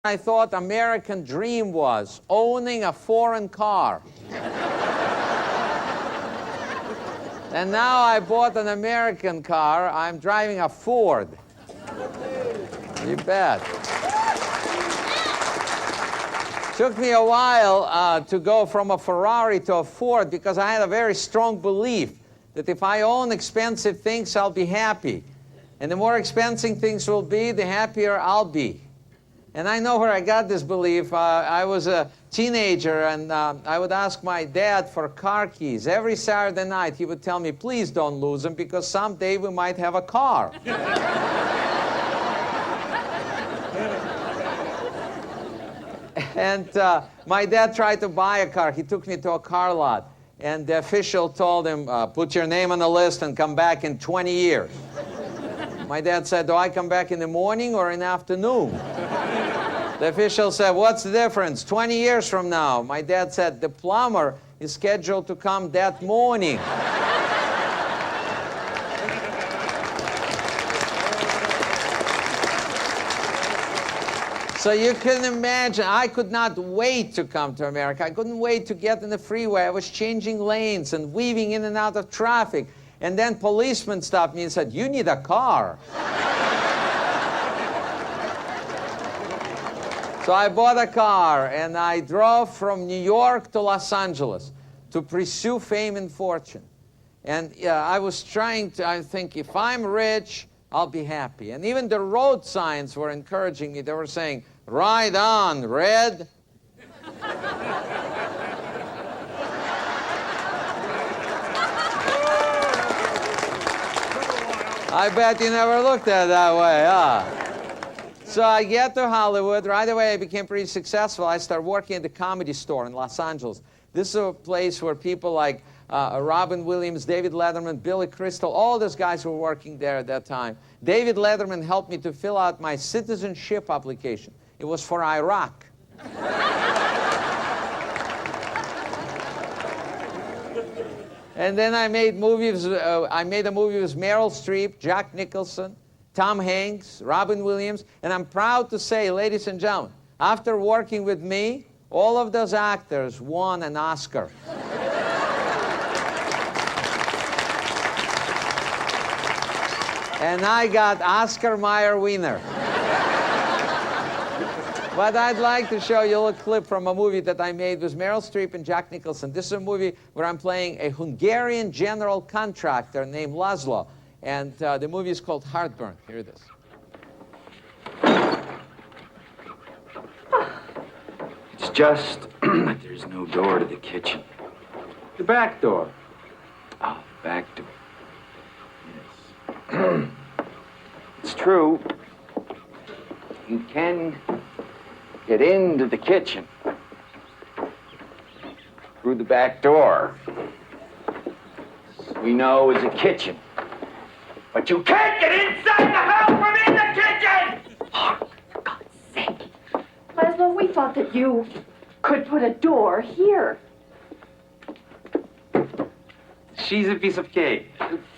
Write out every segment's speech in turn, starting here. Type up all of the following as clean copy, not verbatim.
I thought American dream was owning a foreign car. And now I bought an American car. I'm driving a Ford. You bet. Took me a while to go from a Ferrari to a Ford because I had a very strong belief that if I own expensive things, I'll be happy. And the more expensive things will be, the happier I'll be. And I know where I got this belief. I was a teenager, and I would ask my dad for car keys. Every Saturday night, he would tell me, please don't lose them, because someday we might have a car. And my dad tried to buy a car. He took me to a car lot. And the official told him, put your name on the list and come back in 20 years. My dad said, do I come back in the morning or in the afternoon? The official said, what's the difference? 20 years from now. My dad said, the plumber is scheduled to come that morning. So you can imagine, I could not wait to come to America. I couldn't wait to get in the freeway. I was changing lanes and weaving in and out of traffic. And then policemen stopped me and said, you need a car. So I bought a car, and I drove from New York to Los Angeles to pursue fame and fortune. And I was trying to, I think, if I'm rich, I'll be happy. And even the road signs were encouraging me. They were saying, ride on, red. I bet you never looked at it that way, huh? So I get to Hollywood. Right away, I became pretty successful. I started working at the Comedy Store in Los Angeles. This is a place where people like Robin Williams, David Letterman, Billy Crystal, all those guys were working there at that time. David Letterman helped me to fill out my citizenship application. It was for Iraq. And then I made movies. I made a movie with Meryl Streep, Jack Nicholson, Tom Hanks, Robin Williams. And I'm proud to say, ladies and gentlemen, after working with me, all of those actors won an Oscar. And I got Oscar Mayer winner. But I'd like to show you a little clip from a movie that I made with Meryl Streep and Jack Nicholson. This is a movie where I'm playing a Hungarian general contractor named Laszlo. And the movie is called Heartburn. Here it is. It's just that there's no door to the kitchen. The back door. Oh, back door. Yes. It's true. You can get into the kitchen through the back door. We know is a kitchen. But you can't get inside the house from in the kitchen! Oh, for God's sake. Laszlo, we thought that you could put a door here. She's a piece of cake.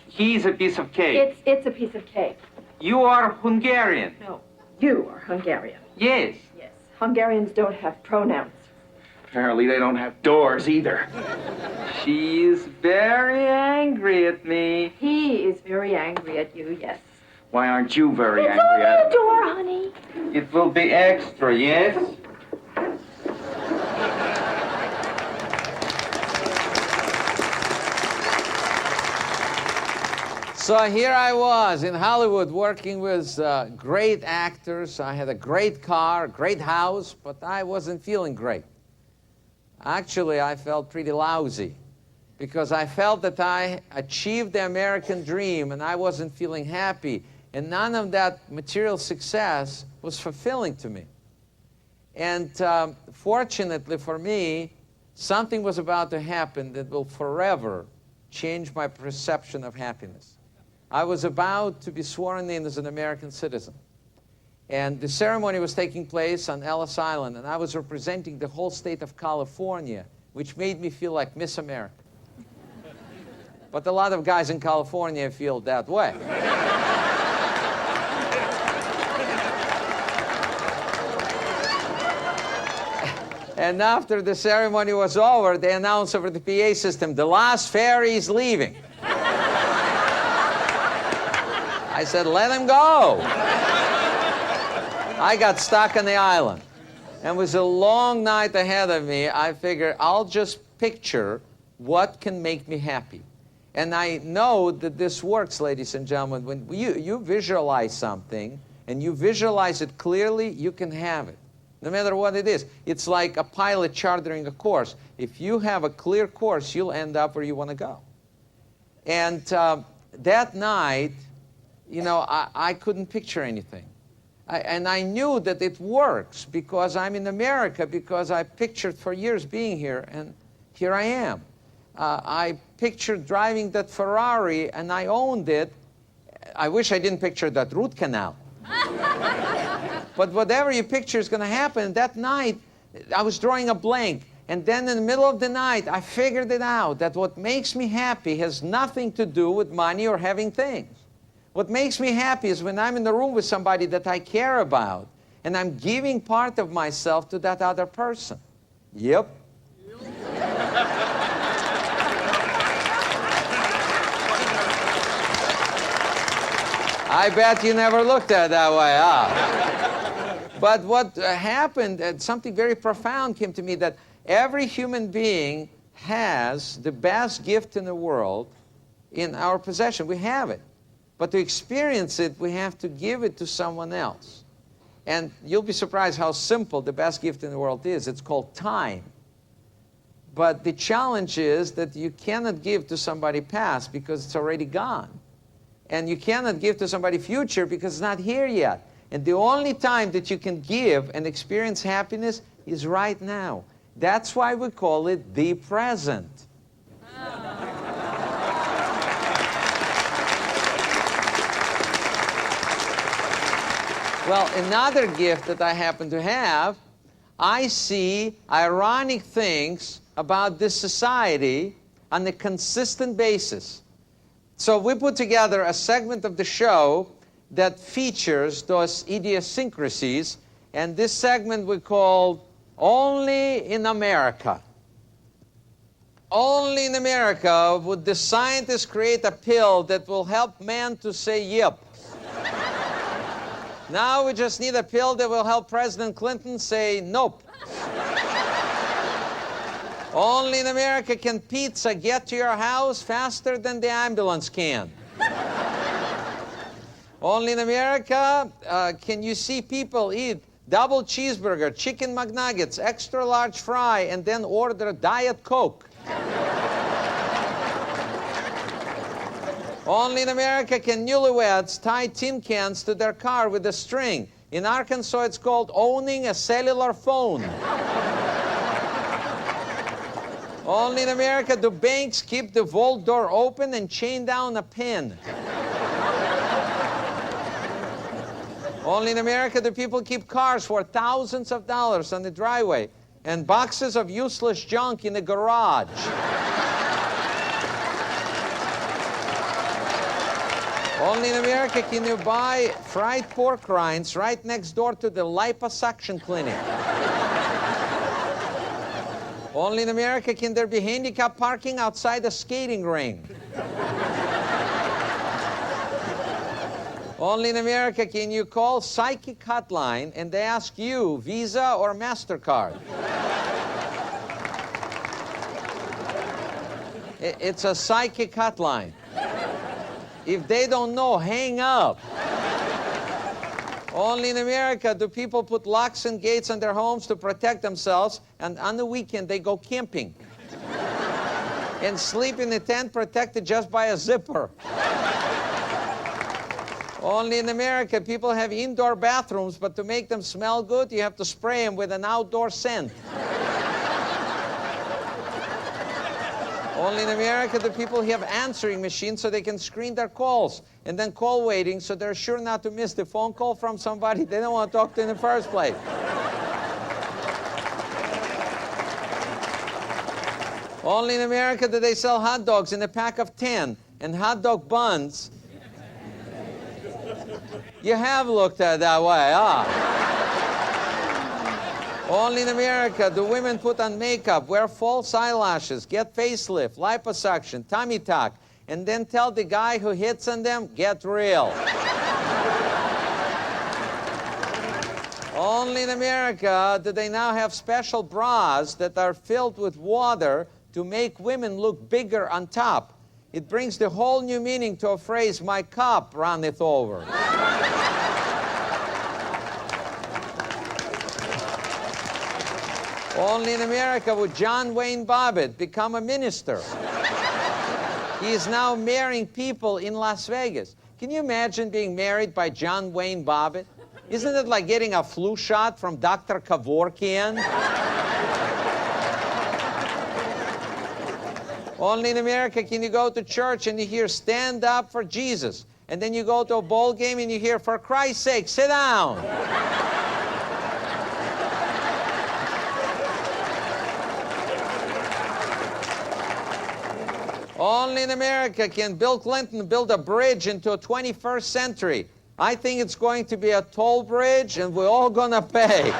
He's a piece of cake. It's a piece of cake. You are Hungarian. No, you are Hungarian. Yes. Yes, Hungarians don't have pronouns. Apparently they don't have doors either. She is very angry at me. He is very angry at you, yes. Why aren't you very It's angry only at a him? door, honey. It will be extra, yes? So here I was in Hollywood working with great actors. I had a great car, great house, but I wasn't feeling great. Actually, I felt pretty lousy because I felt that I achieved the American dream and I wasn't feeling happy. And none of that material success was fulfilling to me. And fortunately for me, something was about to happen that will forever change my perception of happiness. I was about to be sworn in as an American citizen. And the ceremony was taking place on Ellis Island, and I was representing the whole state of California, which made me feel like Miss America. But a lot of guys in California feel that way. And after the ceremony was over, they announced over the PA system, the last ferry is leaving. I said, let him go. I got stuck on the island. And it was a long night ahead of me. I figured I'll just picture what can make me happy. And I know that this works, ladies and gentlemen. When you visualize something and you visualize it clearly, you can have it. No matter what it is. It's like a pilot chartering a course. If you have a clear course, you'll end up where you want to go. And that night, you know, I couldn't picture anything. And I knew that it works because I'm in America, because I pictured for years being here, and here I am. I pictured driving that Ferrari, and I owned it. I wish I didn't picture that root canal. But whatever you picture is going to happen. That night, I was drawing a blank. And then in the middle of the night, I figured it out, that what makes me happy has nothing to do with money or having things. What makes me happy is when I'm in the room with somebody that I care about, and I'm giving part of myself to that other person. Yep. I bet you never looked at it that way, huh? But what happened, something very profound came to me, that every human being has the best gift in the world in our possession. We have it. But to experience it, we have to give it to someone else. And you'll be surprised how simple the best gift in the world is. It's called time. But the challenge is that you cannot give to somebody past because it's already gone. And you cannot give to somebody future because it's not here yet. And the only time that you can give and experience happiness is right now. That's why we call it the present. Well, another gift that I happen to have, I see ironic things about this society on a consistent basis. So we put together a segment of the show that features those idiosyncrasies, and this segment we call Only in America. Only in America would the scientists create a pill that will help man to say yep. Now we just need a pill that will help President Clinton say nope. Only in America can pizza get to your house faster than the ambulance can. Only in America can you see people eat double cheeseburger, chicken McNuggets, extra large fry, and then order a Diet Coke. Only in America can newlyweds tie tin cans to their car with a string. In Arkansas, it's called owning a cellular phone. Only in America do banks keep the vault door open and chain down a pin. Only in America do people keep cars for thousands of dollars on the driveway and boxes of useless junk in the garage. Only in America can you buy fried pork rinds right next door to the liposuction clinic. Only in America can there be handicap parking outside a skating ring. Only in America can you call psychic hotline and they ask you Visa or MasterCard. It's a psychic hotline. If they don't know, hang up. Only in America do people put locks and gates on their homes to protect themselves, and on the weekend they go camping and sleep in a tent protected just by a zipper. Only in America people have indoor bathrooms, but to make them smell good, you have to spray them with an outdoor scent. Only in America do people have answering machines so they can screen their calls, and then call waiting so they're sure not to miss the phone call from somebody they don't want to talk to in the first place. Only in America do they sell hot dogs in a pack of 10 and hot dog buns. You have looked at it that way, huh? Only in America do women put on makeup, wear false eyelashes, get facelift, liposuction, tummy tuck, and then tell the guy who hits on them, get real. Only in America do they now have special bras that are filled with water to make women look bigger on top. It brings the whole new meaning to a phrase, my cup runneth over. Only in America would John Wayne Bobbitt become a minister. He is now marrying people in Las Vegas. Can you imagine being married by John Wayne Bobbitt? Isn't it like getting a flu shot from Dr. Kevorkian? Only in America can you go to church and you hear, stand up for Jesus. And then you go to a ball game and you hear, for Christ's sake, sit down. Only in America can Bill Clinton build a bridge into a 21st century. I think it's going to be a toll bridge, and we're all going to pay.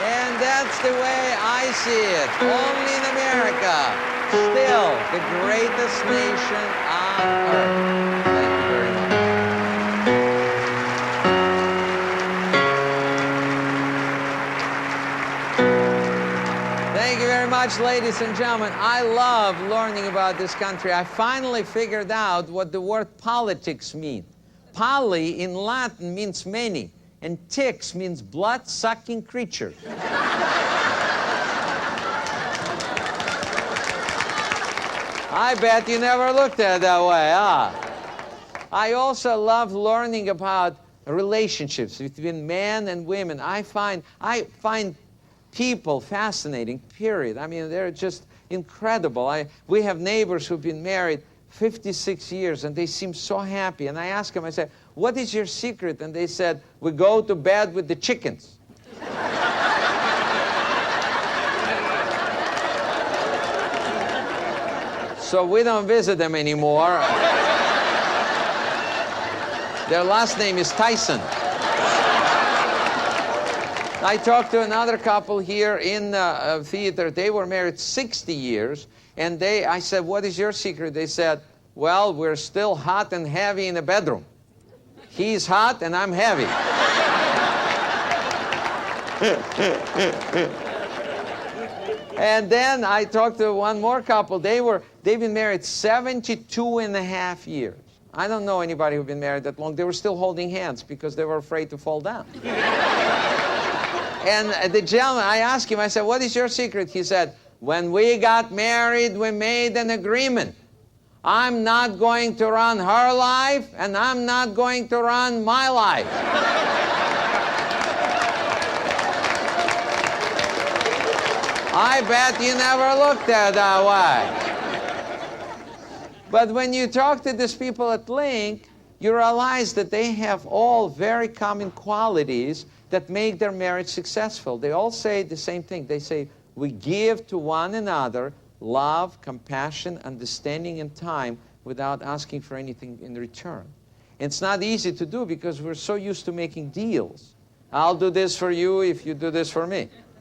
And that's the way I see it. Only in America, still the greatest nation on earth. Thank you very much. Thank you very much, ladies and gentlemen. I love learning about this country. I finally figured out what the word politics means. Poly in Latin means many, and ticks means blood-sucking creature. I bet you never looked at it that way, huh? I also love learning about relationships between men and women. I find people fascinating, period. I mean, they're just incredible. We have neighbors who've been married 56 years, and they seem so happy. And I ask them, I said, what is your secret? And they said, we go to bed with the chickens. So we don't visit them anymore. Their last name is Tyson. I talked to another couple here in the theater. They were married 60 years. And I said, what is your secret? They said, well, we're still hot and heavy in the bedroom. He's hot and I'm heavy. And then I talked to one more couple. They've been married 72 and a half years. I don't know anybody who's been married that long. They were still holding hands because they were afraid to fall down. And the gentleman, I asked him, I said, what is your secret? He said, when we got married, we made an agreement. I'm not going to run her life, and I'm not going to run my life. I bet you never looked at it that way. But when you talk to these people at Link, you realize that they have all very common qualities that make their marriage successful. They all say the same thing. They say, we give to one another love, compassion, understanding, and time without asking for anything in return. It's not easy to do because we're so used to making deals. I'll do this for you if you do this for me.